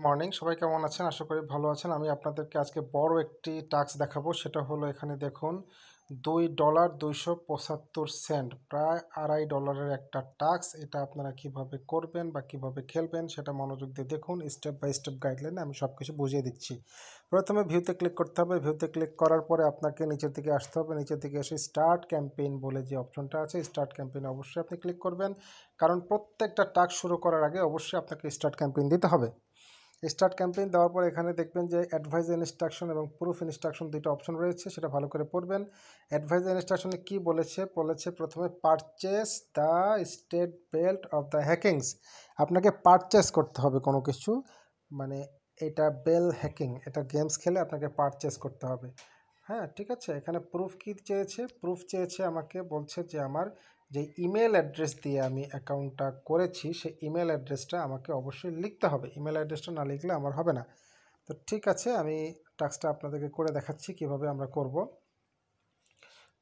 Morning, সবাই কেমন আছেন? আশা করি ভালো আছেন। আমি আপনাদেরকে আজকে বড় একটি টাস্ক দেখাবো। সেটা হলো এখানে দেখুন $2.275, প্রায় $2.5 একটা টাস্ক। এটা আপনারা কিভাবে করবেন বা কিভাবে খেলবেন সেটা মনোযোগ দিয়ে দেখুন। স্টেপ বাই স্টেপ গাইডলাইনে আমি সব কিছু বুঝিয়ে দিচ্ছি। প্রথমে ভিউতে ক্লিক করতে হবে। ভিউতে ক্লিক করার পরে আপনাকে নিচের দিকে আসতে হবে। নিচের দিকে এসে স্টার্ট ক্যাম্পেইন বলে যে অপশনটা আছে, স্টার্ট ক্যাম্পেইনে অবশ্যই আপনি ক্লিক করবেন, কারণ প্রত্যেকটা টাস্ক শুরু করার আগে অবশ্যই আপনাকে স্টার্ট ক্যাম্পেইন দিতে হবে। স্টার্ট ক্যাম্পেইন দেওয়ার পর এখানে দেখবেন যে অ্যাডভাইস ইনস্ট্রাকশন এবং প্রুফ ইনস্ট্রাকশন দুটো অপশন রয়েছে, সেটা ভালো করে পড়বেন। অ্যাডভাইস ইনস্ট্রাকশনে কী বলেছে প্রথমে purchase the state belt of the hackings. আপনাকে পারচেস করতে হবে কোনো কিছু, মানে এটা বেল হ্যাকিং, এটা গেমস খেলে আপনাকে পারচেস করতে হবে। হ্যাঁ, ঠিক আছে। এখানে প্রুফ কী চেয়েছে? প্রুফ চেয়েছে, আমাকে বলছে যে আমার যে ইমেল অ্যাড্রেস দিয়ে আমি অ্যাকাউন্টটা করেছি সেই ইমেল অ্যাড্রেসটা আমাকে অবশ্যই লিখতে হবে। ইমেল অ্যাড্রেসটা না লিখলে আমার হবে না। তো ঠিক আছে, আমি টাস্কটা আপনাদেরকে করে দেখাচ্ছি কিভাবে আমরা করব।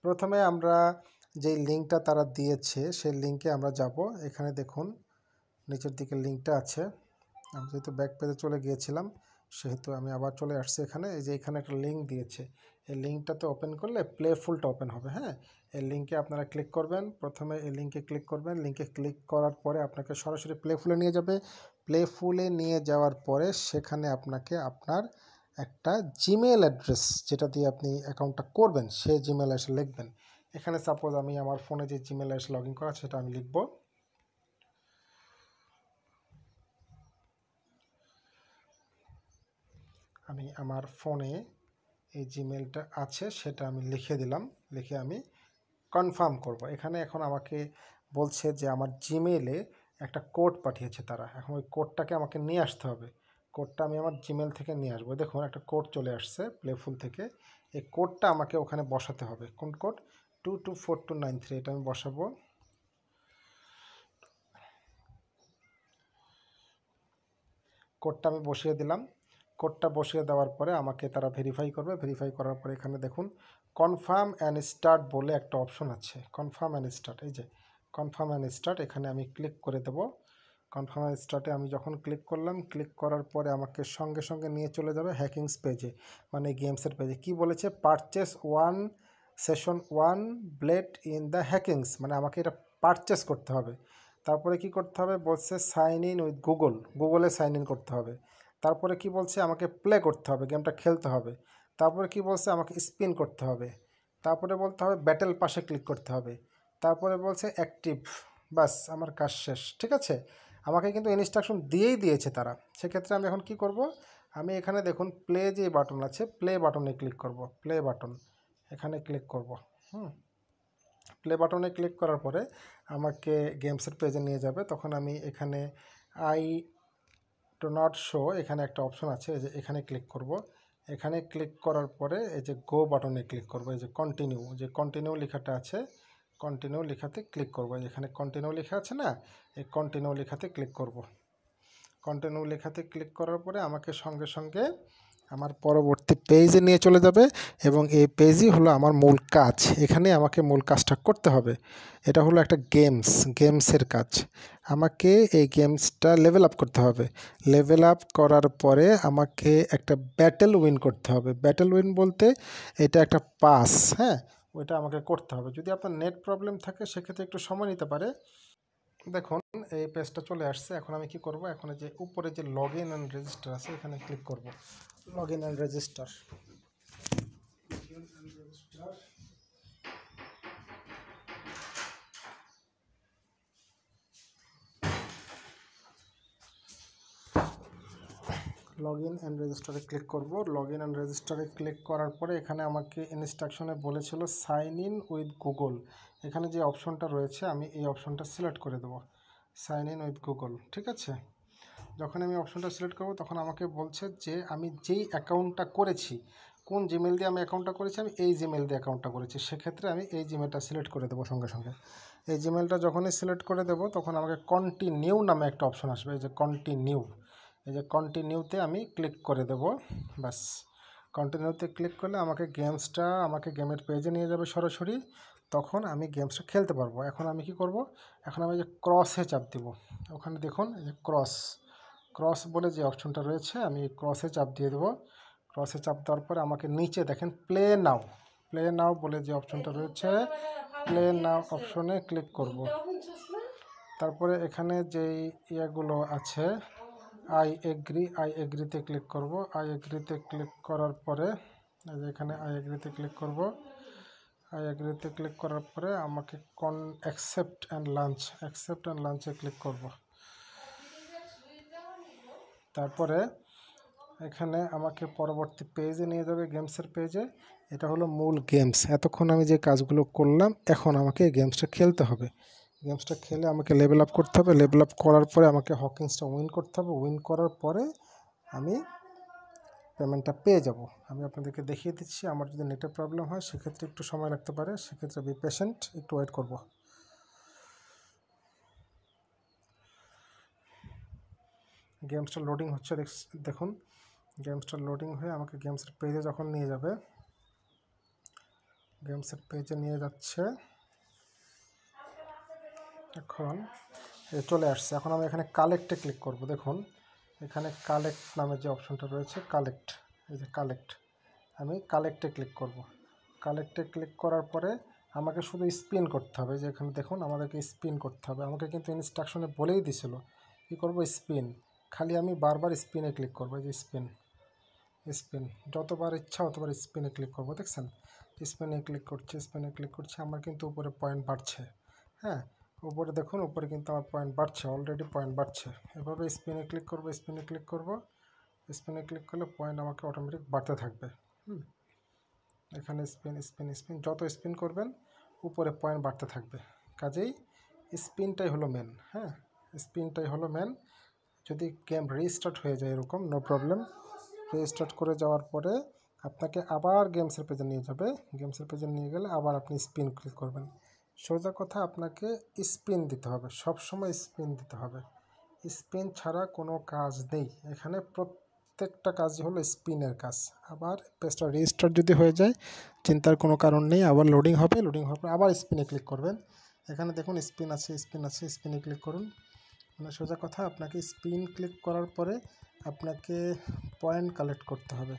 প্রথমে আমরা যেই লিঙ্কটা তারা দিয়েছে সেই লিঙ্কে আমরা যাব। এখানে দেখুন নিচের দিকে লিঙ্কটা আছে। আমি যেহেতু ব্যাক পেজে চলে গিয়েছিলাম সেহেতু আমি আবার চলে আসছি এখানে। এই যে এখানে একটা লিঙ্ক দিয়েছে, এই লিঙ্কটাতে ওপেন করলে প্লেফুলটা ওপেন হবে। হ্যাঁ, এই লিঙ্কে আপনারা ক্লিক করবেন। প্রথমে এই লিঙ্কে ক্লিক করবেন। লিঙ্কে ক্লিক করার পরে আপনাকে সরাসরি প্লেফুলে নিয়ে যাবে। প্লেফুলে নিয়ে যাওয়ার পরে সেখানে আপনাকে আপনার একটা জিমেল অ্যাড্রেস, যেটা দিয়ে আপনি অ্যাকাউন্টটা করবেন, সেই জিমেল এসে লিখবেন। এখানে সাপোজ আমি আমার ফোনে যে জিমেল এসে লগ ইন করা সেটা আমি লিখব। আমি আমার ফোনে এই জিমেলটা আছে সেটা আমি লিখে দিলাম। লিখে আমি কনফার্ম করব। এখানে এখন আমাকে বলছে যে আমার জিমেলে একটা কোড পাঠিয়েছে তারা। এখন ওই কোডটাকে আমাকে নিয়ে আসতে হবে। কোডটা আমি আমার জিমেল থেকে নিয়ে আসবো। দেখুন একটা কোড চলে আসছে প্লেফুল থেকে। এই কোডটা আমাকে ওখানে বসাতে হবে। কোন কোড? 224293, এটা আমি বসাবো। কোডটা আমি বসিয়ে দিলাম। কোডটা বসিয়ে দেওয়ার পরে আমাকে তারা ভেরিফাই করবে। ভেরিফাই করার পরে এখানে দেখুন কনফার্ম অ্যান্ড স্টার্ট বলে একটা অপশন আছে। কনফার্ম অ্যান্ড স্টার্ট, এই যে কনফার্ম অ্যান্ড স্টার্ট, এখানে আমি ক্লিক করে দেব। কনফার্ম অ্যান্ড স্টার্টে আমি যখন ক্লিক করলাম, ক্লিক করার পরে আমাকে সঙ্গে সঙ্গে নিয়ে চলে যাবে হ্যাকিংস পেজে, মানে গেমসের পেজে। কি বলেছে? Purchase session 1 blade in the hackings, মানে আমাকে এটা পারচেস করতে হবে। তারপরে কি করতে হবে বলছে? সাইন ইন উইথ গুগলে সাইন ইন করতে হবে। তারপরে কি বলছে? আমাকে প্লে করতে হবে, গেমটা খেলতে হবে। তারপরে কি বলছে? আমাকে স্পিন করতে হবে। তারপরে বলতে হবে ব্যাটেল পাশে ক্লিক করতে হবে। তারপরে বলছে অ্যাক্টিভ। বাস, আমার কাজ শেষ। ঠিক আছে, আমাকে কিন্তু ইনস্ট্রাকশন দিয়েই দিয়েছে তারা। সেক্ষেত্রে আমি এখন কি করব? আমি এখানে দেখুন প্লে যে বাটন আছে, প্লে বাটনে ক্লিক করব। প্লে বাটন, এখানে ক্লিক করব। প্লে বাটনে ক্লিক করার পরে আমাকে গেমসের পেজে নিয়ে যাবে। তখন আমি এখানে আই ডু নট শো, এখানে একটা অপশন আছে, এই যে এখানে ক্লিক করব। এখানে ক্লিক করার পরে এই যে গো বাটনে ক্লিক করব। এই যে কন্টিনিউ, যে কন্টিনিউ লেখাটা আছে, কন্টিনিউ লেখাতে ক্লিক করব। এখানে কন্টিনিউ লেখা আছে না, এই কন্টিনিউ লেখাতে ক্লিক করব। কন্টিনিউ লেখাতে ক্লিক করার পরে আমাকে সঙ্গে সঙ্গে আমার পরবর্তী পেজে নিয়ে চলে যাবে, এবং এই পেজই হলো আমার মূল কাজ। এখানে আমাকে মূল কাজটা করতে হবে। এটা হলো একটা গেমসের কাজ। আমাকে এই গেমসটা লেভেল আপ করতে হবে। লেভেল আপ করার পরে আমাকে একটা ব্যাটেল উইন করতে হবে। ব্যাটেল উইন বলতে এটা একটা পাস, হ্যাঁ, ওইটা আমাকে করতে হবে। যদি আপনার নেট প্রবলেম থাকে সেক্ষেত্রে একটু সময় নিতে পারে। দেখুন এই পেজটা চলে আসছে। এখন আমি কি করব? এখন যে উপরে যে লগ ইন অ্যান্ড রেজিস্টার আছে এখানে ক্লিক করব। Log in and register, log in and রেজিস্টারে ক্লিক করব। লগ ইন অ্যান্ড রেজিস্টারে ক্লিক করার পরে এখানে আমাকে ইনস্ট্রাকশনে বলেছিল সাইন ইন উইথ গুগল। এখানে যে অপশনটা রয়েছে আমি এই অপশনটা সিলেক্ট করে দেবো, সাইন ইন উইথ গুগল। ঠিক আছে, যখন আমি অপশনটা সিলেক্ট করব তখন আমাকে বলছে যে আমি যেই অ্যাকাউন্টটা করেছি, কোন জিমেল দিয়ে আমি অ্যাকাউন্টটা করেছি, আমি এই জিমেল দিয়ে অ্যাকাউন্টটা করেছি। সেক্ষেত্রে আমি এই জিমেলটা সিলেক্ট করে দেবো সঙ্গে সঙ্গে। এই জিমেলটা যখনই সিলেক্ট করে দেবো তখন আমাকে কন্টিনিউ নামে একটা অপশন আসবে। এই যে কন্টিনিউ, এই যে কন্টিনিউতে আমি ক্লিক করে দেব। ব্যাস, কন্টিনিউতে ক্লিক করলে আমাকে গেমের পেজে নিয়ে যাবে সরাসরি। তখন আমি গেমসটা খেলতে পারবো। এখন আমি কি করব? এখন আমি যে ক্রসে চাপ দিব। ওখানে দেখুন এই যে ক্রস বলে যে অপশনটা রয়েছে আমি ক্রসে চাপ দিয়ে দেবো। ক্রসে চাপ দেওয়ার পরে আমাকে নিচে দেখেন প্লে নাও বলে যে অপশনটা রয়েছে প্লে নাও অপশনে ক্লিক করব। তারপরে এখানে যেই ইয়েগুলো আছে আই এগ্রিতে ক্লিক করব। আই এগ্রিতে ক্লিক করার পরে এখানে আই এগ্রিতে ক্লিক করব। আই এগ্রিতে ক্লিক করার পরে আমাকে অ্যাকসেপ্ট অ্যান্ড লাঞ্চে ক্লিক করব। তারপরে এখানে আমাকে পরবর্তী পেজে নিয়ে যাবে, গেমসের পেজে। এটা হলো মূল গেমস। এতক্ষণ আমি যে কাজগুলো করলাম, এখন আমাকে এই গেমসটা খেলতে হবে। গেমসটা খেলে আমাকে লেভেল আপ করতে হবে। লেভেল আপ করার পরে আমাকে হকিংসটা উইন করতে হবে। উইন করার পরে আমি পেমেন্টটা পেয়ে যাব। আমি আপনাদেরকে দেখিয়ে দিচ্ছি। আমার যদি নেটের প্রবলেম হয় সেক্ষেত্রে একটু সময় লাগতে পারে, সেক্ষেত্রে বি পেশেন্ট, একটু ওয়েট করব। গেমসটা লোডিং হচ্ছে, দেখুন গেমসটা লোডিং হয়ে আমাকে গেমসের পেজে যখন নিয়ে যাবে, গেমসের পেজে নিয়ে যাচ্ছে। এখন চলে আসছে। এখন আমি এখানে কালেক্টে ক্লিক করব। দেখুন এখানে কালেক্ট নামে যে অপশনটা রয়েছে কালেক্ট, এই যে কালেক্ট, আমি কালেক্টে ক্লিক করব। কালেক্টে ক্লিক করার পরে আমাকে শুধু স্পিন করতে হবে। যে এখানে দেখুন আমাদেরকে স্পিন করতে হবে। আমাকে কিন্তু ইনস্ট্রাকশনে বলেই দিছিল কী করব, স্পিন। খালি আমি বারবার স্পিনে ক্লিক করব। এই যে স্পিন যতবার ইচ্ছা অতবার স্পিনে ক্লিক করব। দেখছেন স্পিনে ক্লিক করছে, আমার কিন্তু উপরে পয়েন্ট বাড়ছে। হ্যাঁ, উপরে দেখুন, উপরে কিন্তু আমার পয়েন্ট বাড়ছে, অলরেডি পয়েন্ট বাড়ছে। এভাবে স্পিনে ক্লিক করব। স্পিনে ক্লিক করলে পয়েন্ট আমাকে অটোমেটিক বাড়তে থাকবে। এখানে স্পিন যত স্পিন করবেন উপরে পয়েন্ট বাড়তে থাকবে। কাজেই স্পিনটাই হলো মেন। হ্যাঁ, স্পিনটাই হলো মেন। যদি গেম রিস্টার্ট হয়ে যায় এরকম, নো প্রবলেম। রিস্টার্ট করে যাওয়ার পরে আপনাকে আবার গেমসের পেজে নিয়ে যাবে। গেমসের পেজে নিয়ে গেলে আবার আপনি স্পিন ক্লিক করবেন। সোজা কথা, আপনাকে স্পিন দিতে হবে, সবসময় স্পিন দিতে হবে। স্পিন ছাড়া কোনো কাজ নেই এখানে। প্রত্যেকটা কাজই হলো স্পিনের কাজ। আবার পেজটা রিস্টার্ট যদি হয়ে যায় চিন্তার কোনো কারণ নেই, আবার লোডিং হবে। লোডিং হওয়ার পর আবার স্পিনে ক্লিক করবেন। এখানে দেখুন স্পিনে স্পিনে ক্লিক করুন। মানে সোজা কথা, আপনাকে স্পিন ক্লিক করার পরে আপনাকে পয়েন্ট কালেক্ট করতে হবে।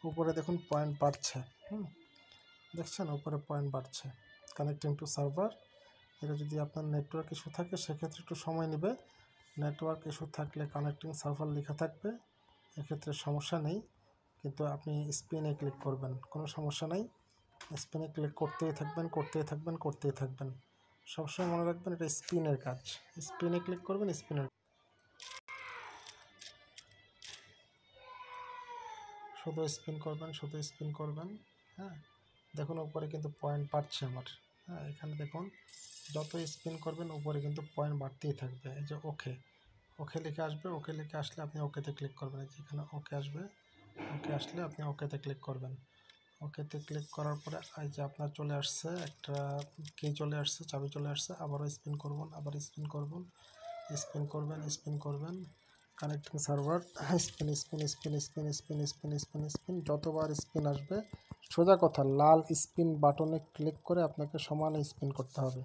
উপরে দেখুন পয়েন্ট বাড়ছে। দেখছেন উপরে পয়েন্ট বাড়ছে। কানেক্টিং টু সার্ভার, এটা যদি আপনার নেটওয়ার্ক ইস্যু থাকে সেক্ষেত্রে একটু সময় নেবে। নেটওয়ার্ক ইস্যু থাকলে কানেক্টিং সার্ভার লেখা থাকবে, এক্ষেত্রে সমস্যা নেই। কিন্তু আপনি স্পিনে ক্লিক করবেন, কোনো সমস্যা নেই। স্পিনে ক্লিক করতেই থাকবেন। সবসময় মনে রাখবেন এটা স্পিনের কাজ। স্পিনে ক্লিক করবেন, শুধু স্পিন করবেন। হ্যাঁ, দেখুন উপরে কিন্তু পয়েন্ট বাড়ছে আমার। হ্যাঁ, এখানে দেখুন যত স্পিন করবেন উপরে কিন্তু পয়েন্ট বাড়তেই থাকবে। এই যে ওকে লিখে আসবে। ওকে লিখে আসলে আপনি ওকেতে ক্লিক করবেন। যেখানে ওকে আসবে, ওকে আসলে আপনি ওকেতে ক্লিক করবেন। ওকেতে ক্লিক করার পরে এই যে আপনার চলে আসছে একটা কি চলে আসছে, চাবি চলে আসছে। আবারও স্পিন করবেন। কানেক্টিং সার্ভার, স্পিন যতবার স্পিন আসবে, সোজা কথা লাল স্পিন বাটনে ক্লিক করে আপনাকে সমানে স্পিন করতে হবে।